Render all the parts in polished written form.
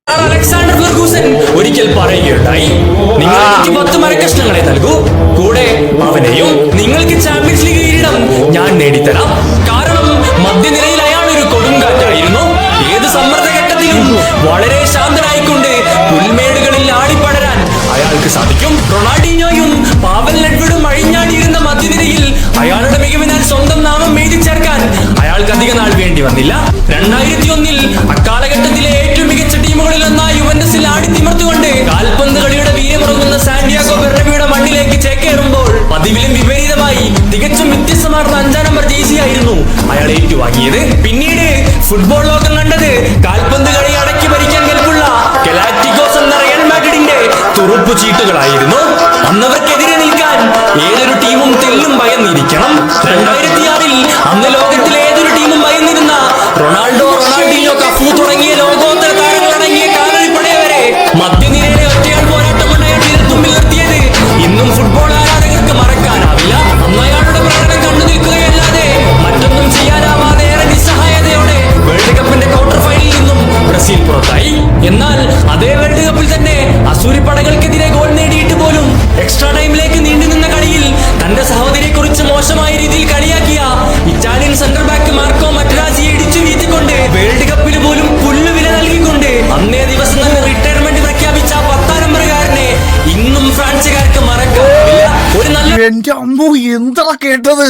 Alexander Ferguson ഒരിക്കൽ പറയുകയുണ്ടായി, നിങ്ങൾ എനിക്ക് 10 മരക്കഷ്ണങ്ങളെ നൽകൂ, കൂടെ അവനെയും നിങ്ങൾക്ക് ചാമ്പ്യൻസ് ലീഗ് കിരീടം ഞാൻ നേടിത്തരാം. കാരണം മധ്യനിരയിൽ അയാൾ ഒരു കൊടുങ്കാറ്റായിരുന്നു. ഏത് സമ്മർദ്ദഘട്ടത്തിലും വളരെ ശാന്തനായിക്കൊണ്ട് പുൽമേടുകളിൽ ആടിപ്പടരാൻ അയാൾക്ക് സാധിക്കും. റൊണാൾഡീഞ്ഞോയും പാവൽ നെഡ്വെഡും അഴിഞ്ഞാടിയിരുന്ന മധ്യനിരയിൽ അയാളുടെ മികവിനാൽ സ്വന്തം നാമം എഴുതി ചേർക്കാൻ അയാൾക്ക് അധിക നാൾ വേണ്ടി വന്നില്ല. 2001 അക്കാലഘട്ടത്തിലെ ഏറ്റവും മികച്ച ടീമുകളിൽ ഒന്നായ യുവന്റസിൽ ആടിത്തിമർത്തുകൊണ്ട് കാൽപന്ത് കളിയുടെ വീര്യമുറങ്ങുന്ന സാന്റിയാഗോ ബെർണബ്യൂയുടെ മണ്ണിലേക്ക് ചേക്കേറുമ്പോൾ പതിവിലും വിപരീതമായി തികച്ചും വ്യത്യസ്തമാർന്ന 5-ാം നമ്പർ ജേഴ്സി ആയിരുന്നു അയാൾ ഏറ്റുവാങ്ങിയത്. പിന്നീട് ഫുട്ബോൾ ലോകം കണ്ടത് കാൽപന്ത് കളി അടക്കി ഭരിക്കാൻ കെൽപ്പുള്ള ഗലാക്റ്റിക്കോസ് എന്ന റയൽ മാഡ്രിഡിന്റെ തുറുപ്പു ചീട്ടുകളായിരുന്നു. അന്നവർക്കെതിരെ നിൽക്കാൻ ഏതൊരു ടീമും തെല്ലും ഭയന്നിരിക്കണം. 2006 അന്ന് ലോകത്തിലെ ഏതൊരു ടീമും ഭയന്നിരുന്ന റൊണാൾഡോ, റൊണാൾഡീഞ്ഞോ, കഫു തുടങ്ങിയ ലോകോത്തര താരങ്ങളടങ്ങിയ കാലടിപ്പടയവരെ മധ്യനിരയിലെ ഒറ്റയാൾ പോരാട്ടം കൊണ്ട് അയാൾ വിരൽത്തുമ്പിൽ നിർത്തിയത് ഇന്നും ഫുട്ബോൾ ആരാധകർക്ക് മറക്കാനാവില്ല. അന്ന് അയാളുടെ പ്രകടനം കണ്ടു നിൽക്കുകയല്ലാതെ മറ്റൊന്നും ചെയ്യാനാവാതെ ഏറെ നിസ്സഹായതയോടെ വേൾഡ് കപ്പിന്റെ ക്വാർട്ടർ ഫൈനലിൽ നിന്നും ബ്രസീൽ പുറത്തായി. എന്നാൽ അതേ വേൾഡ് കപ്പിൽ തന്നെ അസൂരിപ്പടകൾക്കെതിരെ ഗോൾ നേടിയിട്ട് പോലും എക്സ്ട്രാ ടൈമിലേക്ക് നീണ്ടുനിന്ന കളിയിൽ തന്റെ സഹോദരിയെ കുറിച്ച് മോശമായ രീതിയിൽ കളിയാക്കിയ ഇറ്റാലിയൻ സെന്റർ ബാക്ക് മാർക്കോ മറ്റരാജിയെ ഇടിച്ചു വീഴ്ത്തിക്കൊണ്ട് വേൾഡ് കപ്പിന് പോലും പുല്ലുവില നൽകിക്കൊണ്ട് അന്നേ ദിവസം തന്നെ റിട്ടയർമെന്റ് പ്രഖ്യാപിച്ച 10-ാം നമ്പറുകാരനെ ഇന്നും ഫ്രാൻസുകാർക്ക് മറക്കാനാവില്ല. ഒരു നല്ല എന്റെ അമ്മോ എന്താ കേട്ടത്,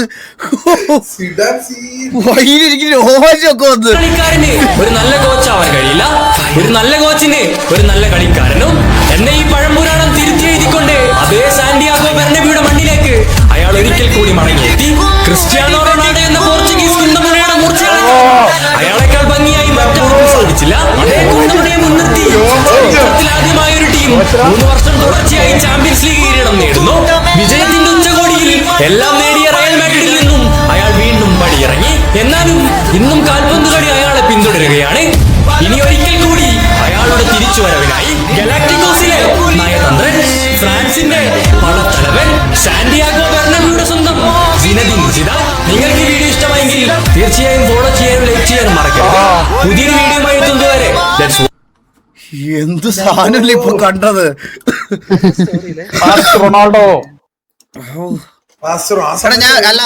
കളിക്കാരന് ഒരു നല്ല കോച്ചാവാൻ കഴിയില്ല, ഒരു നല്ല കോച്ചിന് ഒരു നല്ല കളിക്കാരനും. എന്നെ ഈ പഴംപുരാണം തിരുത്തി എഴുതിക്കൊണ്ട് അതേ സാന്റിയാഗോ ബെർണബ്യൂയുടെ മണ്ണിലേക്ക് അയാൾ ഒരിക്കൽ കൂടി മടങ്ങിയെത്തി. ക്രിസ്ത്യാനോ റൊണാൾഡോ എന്ന പോർച്ചുഗീസ് കുന്തമുനയുടെ മൂർച്ച അയാളെക്കാൾ ഭംഗിയായി മറ്റാർക്കും സാധിച്ചില്ല. അതേ കുന്തമുനയെ മുൻനിർത്തി ചരിത്രത്തിലാദ്യമായ ഒരു ടീം 3 വർഷം തുടർച്ചയായി ചാമ്പ്യൻസ് ലീഗ് കിരീടം നേടുന്നു. വിജയത്തിന്റെ ഉച്ചകോടിയിൽ എല്ലാം നേടിയ റയൽ മാഡ്രിഡിൽ നിന്നും അയാൾ വീണ്ടും പടിയിറങ്ങി. എന്നാലും ഇന്നും കാൽപന്ത് കളി അയാളെ പിന്തുടരുകയാണ്. ഇനി ഒരിക്കൽ കൂടി അയാളുടെ തിരിച്ചുവരവിനായി ഗലാക്റ്റിക്കോസിലെ നയതന്ത്രൻ, ഫ്രാൻസിന്റെ പടത്തലവൻ, സാന്റിയാഗോ ബെർണബ്യൂയുടെ സ്വന്തം സിനദിൻ സിദാൻ. നിങ്ങൾക്ക് ഈ വീഡിയോ ഇഷ്ടമായെങ്കിൽ തീർച്ചയായും ഫോളോ ചെയ്യാനും ലൈക്ക് ചെയ്യാനും മറക്കരുത്. പുതിയൊരു വീഡിയോയുമായി എത്തുന്നതുവരെ എന്ത് സാധനല്ലേ ഇപ്പൊ കണ്ടത്. റൊണാൾഡോ ഞാൻ അല്ല